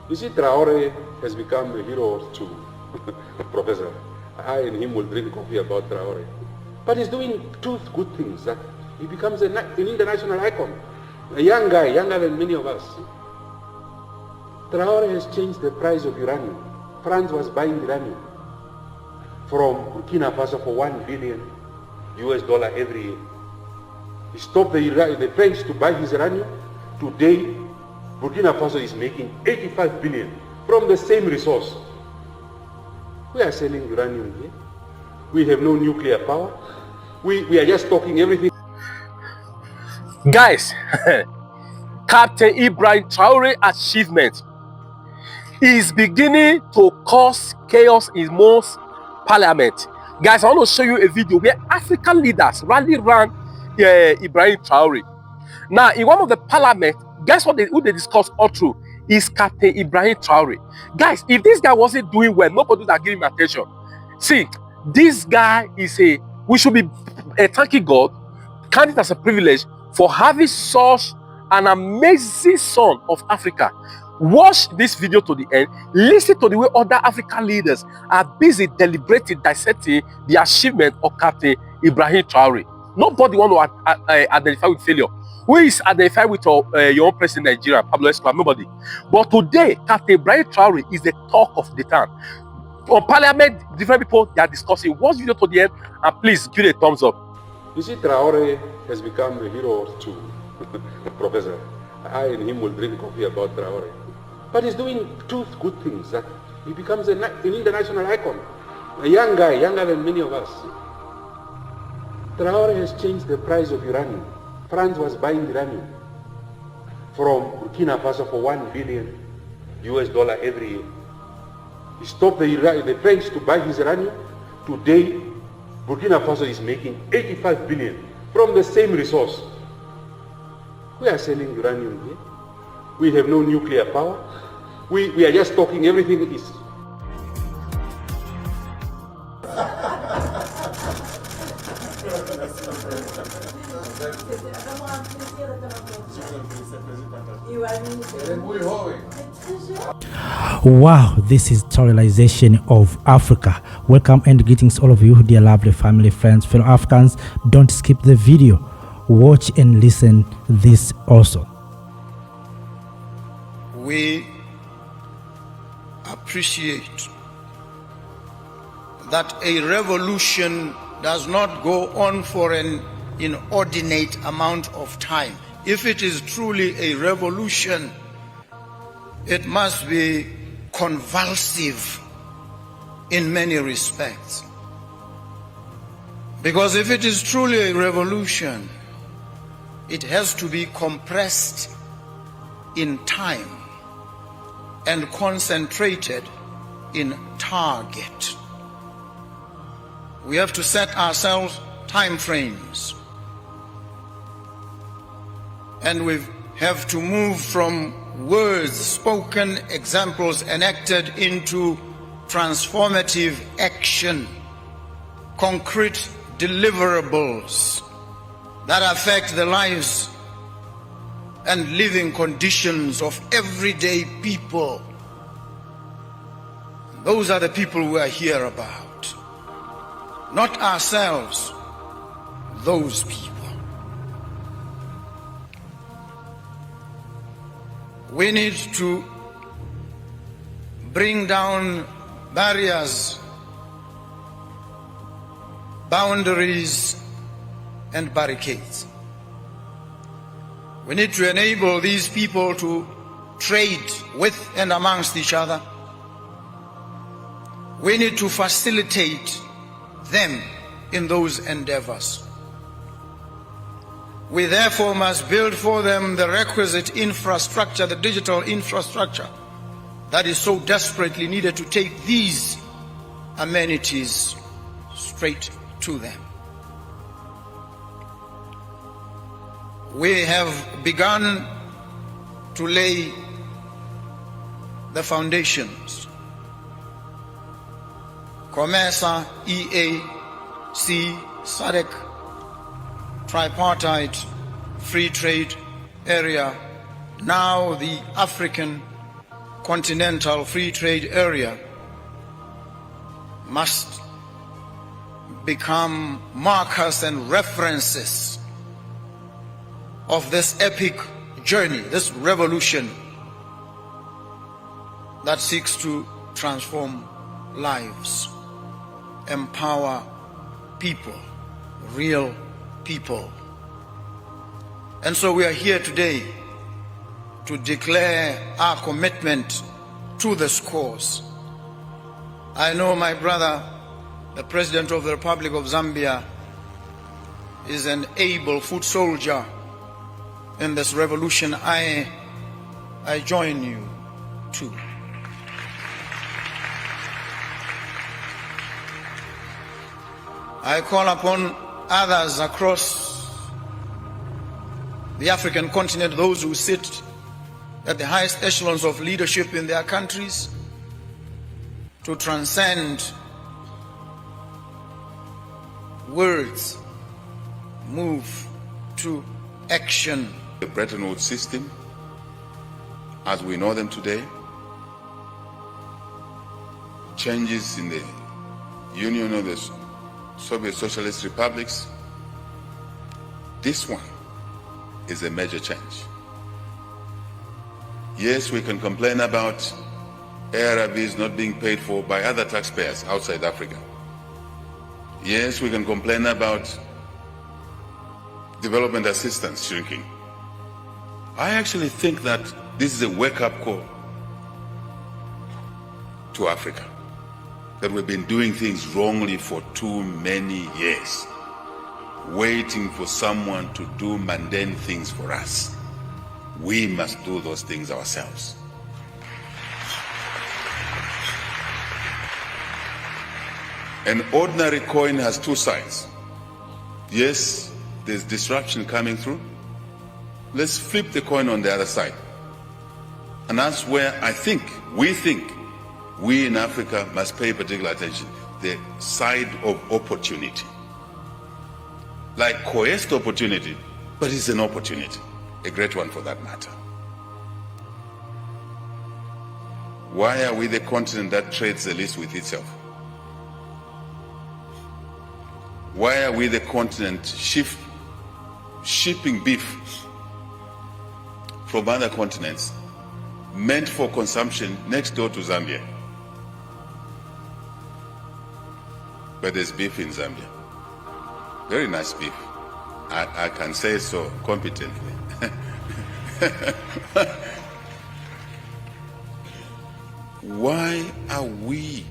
You see, Traore has become a hero to Professor. I and him will drink coffee about Traore. But he's doing two good things, that he becomes an international icon. A young guy, younger than many of us. Traore has changed the price of uranium. France was buying uranium from Burkina Faso for $1 billion every year. He stopped the French to buy his uranium. Today, Burkina Faso is making 85 billion from the same resource. We are selling uranium here. We have no nuclear power. We are just talking everything. Guys, Captain Ibrahim Traore achievement is beginning to cause chaos in most parliament. Guys, I want to show you a video where African leaders rally around Ibrahim Traore. Now, in one of the parliament, guess what who they discuss all through is Captain Ibrahim Traore. Guys, if this guy wasn't doing well, nobody would give him attention. See, this guy is we should be thanking God, counting it as a privilege for having such an amazing son of Africa. Watch this video to the end. Listen to the way other African leaders are busy deliberating, dissecting the achievement of Captain Ibrahim Traore. Nobody want to identify with failure. Who is identified with your own president in Nigeria, Pablo Escobar? Nobody. But today, Captain Ibrahim Traore is the talk of the town. On parliament, different people, they are discussing. Watch video to the end, and please give it a thumbs up. You see, Traore has become a hero to Professor. I and him will drink coffee about Traore. But he's doing two good things, that he becomes an international icon. A young guy, younger than many of us. Traore has changed the price of uranium. France was buying uranium from Burkina Faso for $1 billion every year. He stopped the French to buy his uranium. Today, Burkina Faso is making 85 billion from the same resource. We are selling uranium here. We have no nuclear power. We are just talking everything is. Wow, this is Traoreization of Africa. Welcome and greetings all of you, dear lovely family, friends, fellow Africans. Don't skip the video. Watch and listen this also. We appreciate that a revolution does not go on for an inordinate amount of time. If it is truly a revolution, it must be convulsive in many respects. Because if it is truly a revolution, it has to be compressed in time and concentrated in target. We have to set ourselves time frames. And we have to move from words spoken, examples enacted, into transformative action, concrete deliverables that affect the lives and living conditions of everyday people. Those are the people we are here about. Not ourselves, those people. We need to bring down barriers, boundaries, and barricades. We need to enable these people to trade with and amongst each other. We need to facilitate them in those endeavors. We therefore must build for them the requisite infrastructure, the digital infrastructure that is so desperately needed to take these amenities straight to them. We have begun to lay the foundations. COMESA, EAC, SADC, tripartite free trade area, now the African continental free trade area must become markers and references of this epic journey, this revolution that seeks to transform lives, empower people, real people. And so we are here today to declare our commitment to this cause. I know my brother, the President of the Republic of Zambia, is an able foot soldier in this revolution. I join you too. I call upon others across the African continent, those who sit at the highest echelons of leadership in their countries, to transcend words, move to action. The Bretton Woods system, as we know them today, changes in the Union of the Soviet Socialist Republics, this one is a major change. Yes, we can complain about ARVs not being paid for by other taxpayers outside Africa. Yes, we can complain about development assistance shrinking. I actually think that this is a wake-up call to Africa, that we've been doing things wrongly for too many years, waiting for someone to do mundane things for us. We must do those things ourselves. An ordinary coin has two sides. Yes, there's disruption coming through. Let's flip the coin on the other side. And that's where we think we in Africa must pay particular attention, the side of opportunity. Like coerced opportunity, but it's an opportunity, a great one for that matter. Why are we the continent that trades the least with itself? Why are we the continent shipping beef from other continents meant for consumption next door to Zambia? But there's beef in Zambia. Very nice beef. I can say so competently. Why are we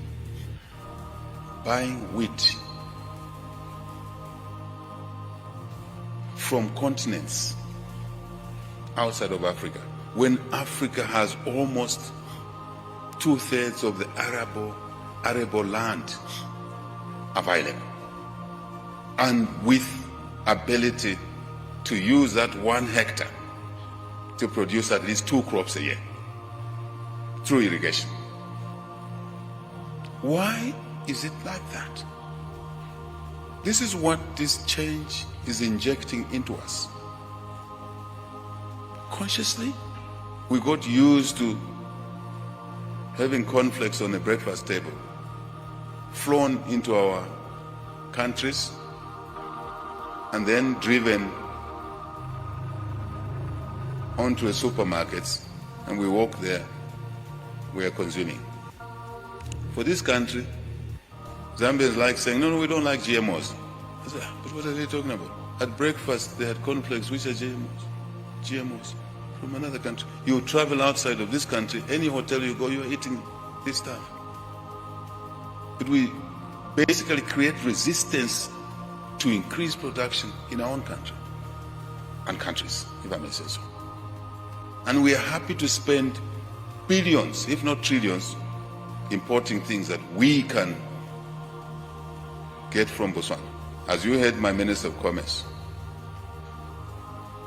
buying wheat from continents outside of Africa when Africa has almost 2/3 of the arable land available, and with ability to use that 1 hectare to produce at least 2 crops a year through irrigation? Why is it like that? This is what this change is injecting into us. Consciously, we got used to having cornflakes on the breakfast table, flown into our countries, and then driven onto a supermarket, and we walk there, we are consuming. For this country, Zambians like saying, no, we don't like GMOs. I said, but what are they talking about? At breakfast, they had cornflakes, which are GMOs from another country. You travel outside of this country, any hotel you go, you're eating this stuff. But we basically create resistance to increase production in our own country and countries, if I may say so. And we are happy to spend billions, if not trillions, importing things that we can get from Botswana. As you heard my Minister of Commerce,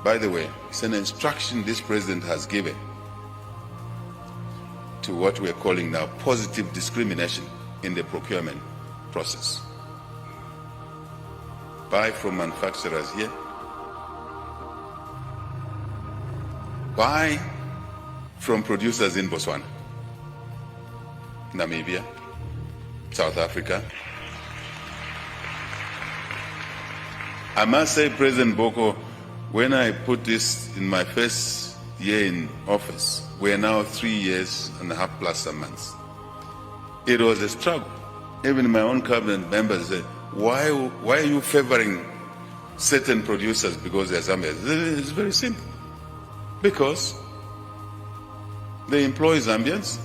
by the way, it's an instruction this president has given to what we are calling now positive discrimination in the procurement process. Buy from manufacturers here, buy from producers in Botswana. Namibia, South Africa. I must say, President Boko, when I put this in my first year in office, we are now 3 years and a half plus some months. It was a struggle. Even my own cabinet members said, why are you favoring certain producers because they're Zambians? It's very simple. Because they employ Zambians,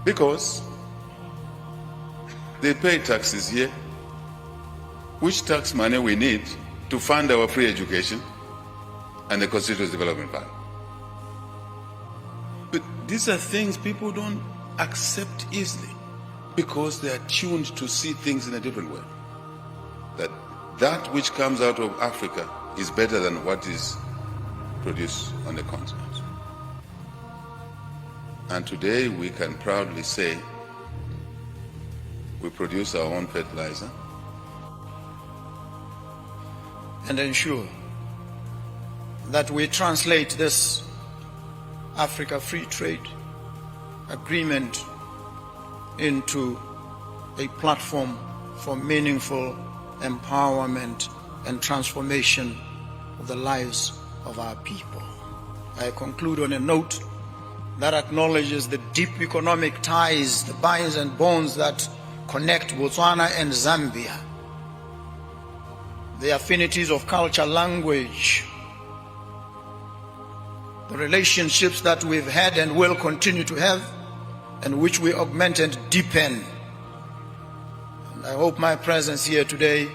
because they pay taxes here, which tax money we need to fund our free education and the Constituency Development Fund. But these are things people don't accept easily because they are tuned to see things in a different way. That which comes out of Africa is better than what is produced on the continent. And today we can proudly say we produce our own fertilizer and ensure that we translate this Africa Free Trade Agreement into a platform for meaningful empowerment and transformation of the lives of our people. I conclude on a note that acknowledges the deep economic ties, the binds and bonds that connect Botswana and Zambia, the affinities of culture, language, the relationships that we've had and will continue to have, and which we augment and deepen. And I hope my presence here today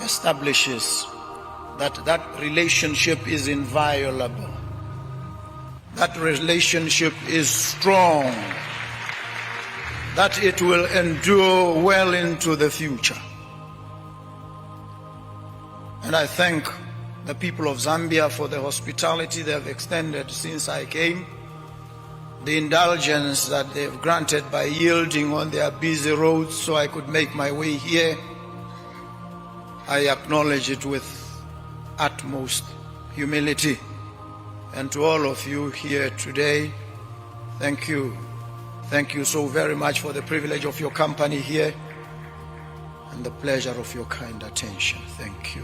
establishes that relationship is inviolable. That relationship is strong, that it will endure well into the future. And I thank the people of Zambia for the hospitality they have extended since I came, the indulgence that they've granted by yielding on their busy roads so I could make my way here. I acknowledge it with utmost humility. And to all of you here today, thank you. Thank you so very much for the privilege of your company here and the pleasure of your kind attention. Thank you.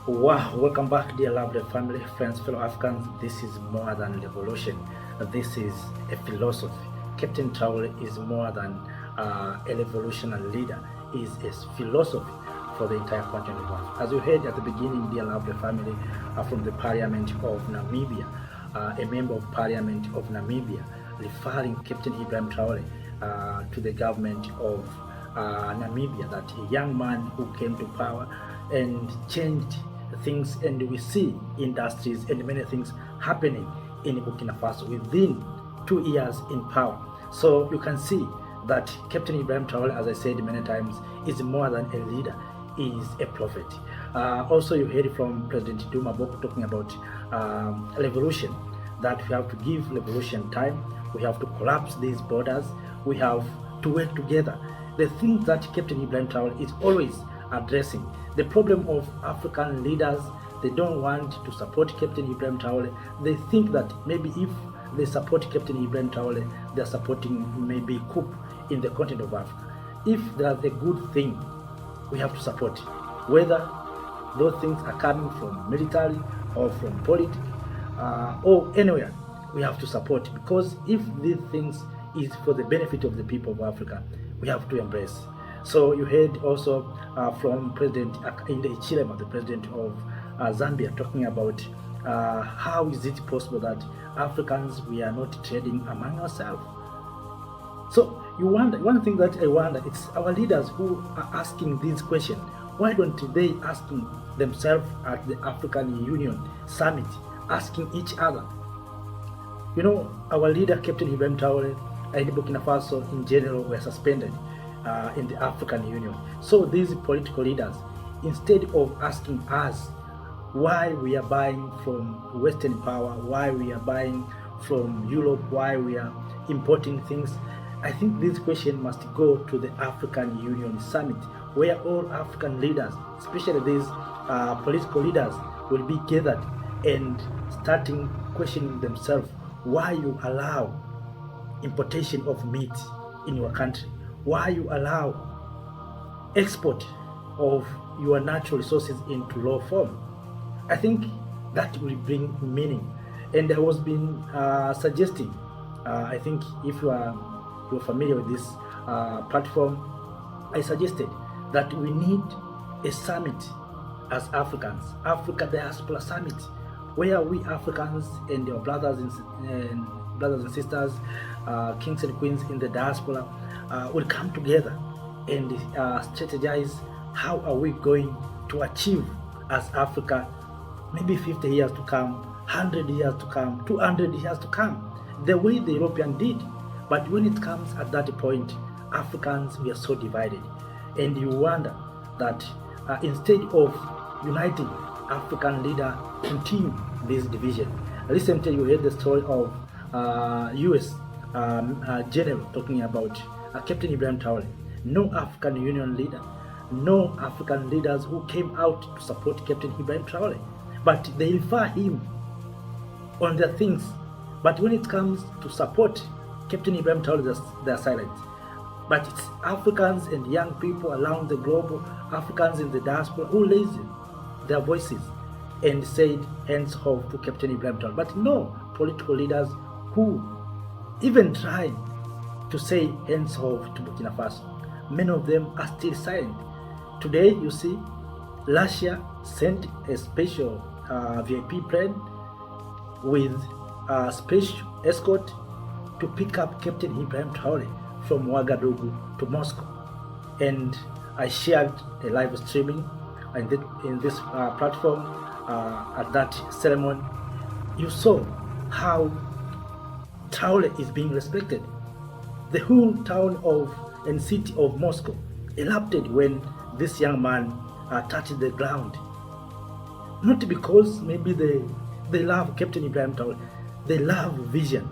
Wow, welcome back, dear lovely family, friends, fellow Africans. This is more than revolution. This is a philosophy. Captain Traore is more than a revolutionary leader. He is a philosophy for the entire continent of Africa. As you heard at the beginning, dear lovely family, from the Parliament of Namibia, a member of Parliament of Namibia, referring Captain Ibrahim Traore to the government of Namibia, that a young man who came to power and changed things, and we see industries and many things happening in Burkina Faso within 2 years in power. So you can see that Captain Ibrahim Traore, as I said many times, is more than a leader, he is a prophet. Also, you heard from President Duma Boko talking about revolution, that we have to give revolution time, we have to collapse these borders, we have to work together. The things that Captain Ibrahim Traore is always addressing, the problem of African leaders, they don't want to support Captain Ibrahim Traore. They think that maybe if they support Captain Ibrahim Traore, they're supporting maybe coup in the continent of Africa. If there's a good thing, we have to support, whether those things are coming from military or from politics or anywhere, we have to support, because if these things is for the benefit of the people of Africa, we have to embrace. So you heard also from President INTl, the president of Zambia, talking about how is it possible that Africans, we are not trading among ourselves. So you wonder, one thing that I wonder, it's our leaders who are asking this question. Why don't they asking themselves at the African Union Summit, asking each other? You know, our leader, Captain Ibrahim Traore, and Burkina Faso in general were suspended in the African Union. So these political leaders, instead of asking us why we are buying from Western power, why we are buying from Europe, why we are importing things, I think this question must go to the African Union Summit, where all African leaders, especially these political leaders, will be gathered and starting questioning themselves why you allow importation of meat in your country, why you allow export of your natural resources into law form. I think that will bring meaning. And I was been suggesting, I think if you're familiar with this platform, I suggested that we need a summit as Africans, Africa Diaspora Summit, where we Africans and our brothers and sisters, kings and queens in the diaspora will come together and strategize how are we going to achieve as Africa, maybe 50 years to come, 100 years to come, 200 years to come, the way the European did. But when it comes at that point, Africans, we are so divided. And you wonder that instead of uniting, African leaders continue this division. Recently, you heard the story of U.S. General talking about Captain Ibrahim Traore. No African Union leader, no African leaders who came out to support Captain Ibrahim Traore, but they refer him on their things. But when it comes to support Captain Ibrahim Traore, they're silent. But it's Africans and young people around the globe, Africans in the diaspora, who raised their voices and said hands off to Captain Ibrahim Traore. But no political leaders who even trying to say hands off to Burkina Faso. Many of them are still silent. Today, you see, Russia sent a special VIP plane with a special escort to pick up Captain Ibrahim Traore from Ouagadougou to Moscow. And I shared a live streaming in this platform at that ceremony. You saw how Traore is being respected. The whole town and city of Moscow erupted when this young man touched the ground. Not because maybe they love Captain Ibrahim Traore, they love vision.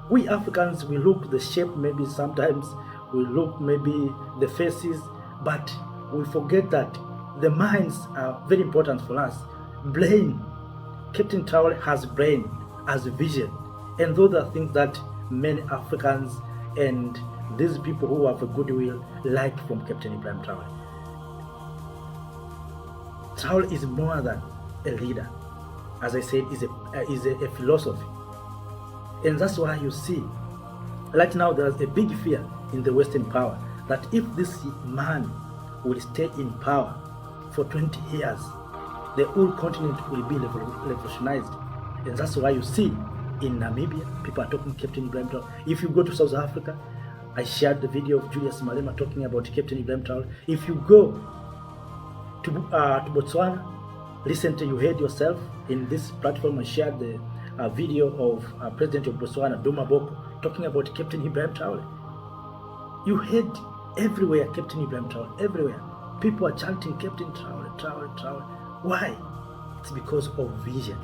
We Africans, we look the shape, maybe sometimes we look maybe the faces, but we forget that the minds are very important for us. Brain, Captain Traore has brain, has vision, and those are things that many Africans and these people who have a goodwill like from Captain Ibrahim Traore. Traore is more than a leader. As I said, is a philosophy. And that's why you see, right now there's a big fear in the Western power that if this man will stay in power for 20 years, the whole continent will be revolutionized. And that's why you see in Namibia, people are talking Captain Ibrahim Traore. If you go to South Africa, I shared the video of Julius Malema talking about Captain Ibrahim Traore. If you go to Botswana, recently you heard yourself in this platform, I shared the video of President of Botswana, Duma Boko, talking about Captain Ibrahim Traore. You heard everywhere Captain Ibrahim Traore, everywhere. People are chanting Captain Traore, Traore, Traore. Why? It's because of vision.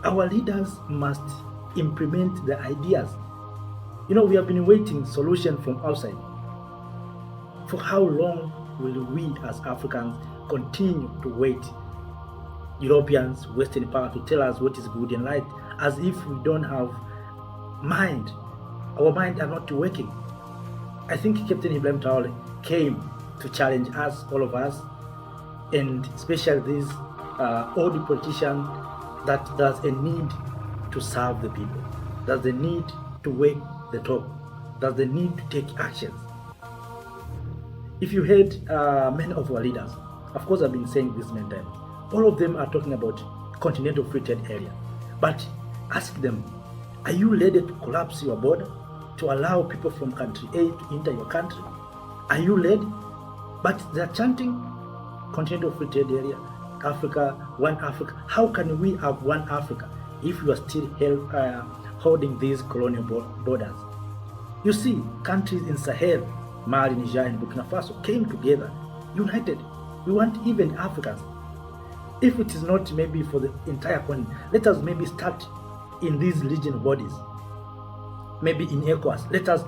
Our leaders must implement the ideas. You know, we have been waiting solution from outside. For how long will we as Africans continue to wait Europeans, Western power to tell us what is good and right, as if we don't have mind? Our mind are not working. I think Captain Ibrahim Traore came to challenge us, all of us, and especially these old politicians, that there's a need to serve the people. There's a need to wake the talk. There's the need to take actions. If you heard many of our leaders, of course I've been saying this many times, all of them are talking about continental free trade area. But ask them, are you ready to collapse your border to allow people from country A to enter your country? Are you ready? But they're chanting continental free trade area, Africa, one Africa. How can we have one Africa if we are still holding these colonial borders? You see, countries in Sahel, Mali, Niger, and Burkina Faso came together, united. We want even Africans. If it is not maybe for the entire continent, let us maybe start in these regional bodies, maybe in ECOWAS. Let us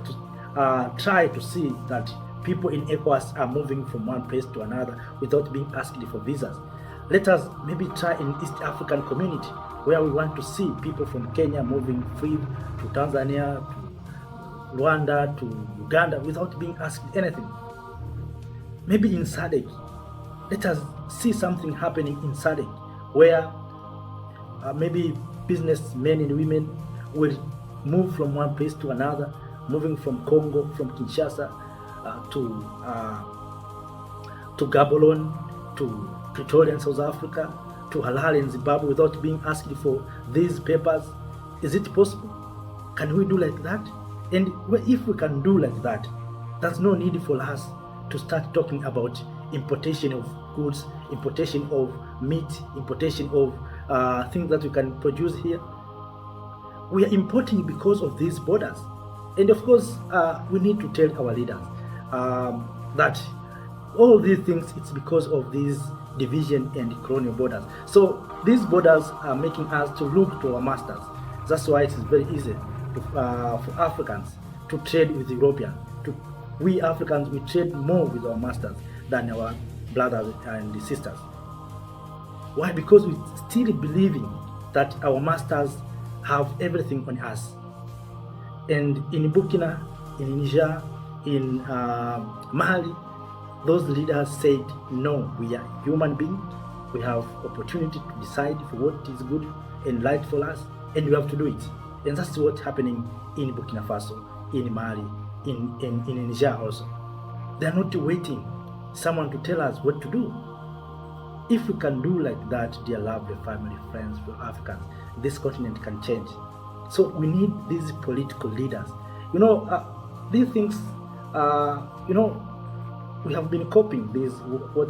try to see that people in ECOWAS are moving from one place to another without being asked for visas. Let us maybe try in East African community where we want to see people from Kenya moving free to Tanzania, to Rwanda, to Uganda without being asked anything. Maybe in SADC, let us see something happening in SADC where maybe businessmen and women will move from one place to another, moving from Congo, from Kinshasa to Gaborone, to Pretoria in South Africa, to Harare in Zimbabwe without being asked for these papers. Is it possible? Can we do like that? And if we can do like that, there's no need for us to start talking about importation of goods, importation of meat, importation of things that we can produce here. We are importing because of these borders. And of course, we need to tell our leaders that all these things, it's because of these division and colonial borders. So these borders are making us to look to our masters. That's why it is very easy for Africans to trade with Europeans. We Africans, we trade more with our masters than our brothers and sisters. Why? Because we still believing that our masters have everything on us. And in Burkina, in Niger, in Mali, those leaders said, no, we are human beings. We have opportunity to decide for what is good and right for us, and we have to do it. And that's what's happening in Burkina Faso, in Mali, in Niger also. They are not waiting someone to tell us what to do. If we can do like that, dear lovely family, friends, for Africans, this continent can change. So we need these political leaders. These things, we have been copying these what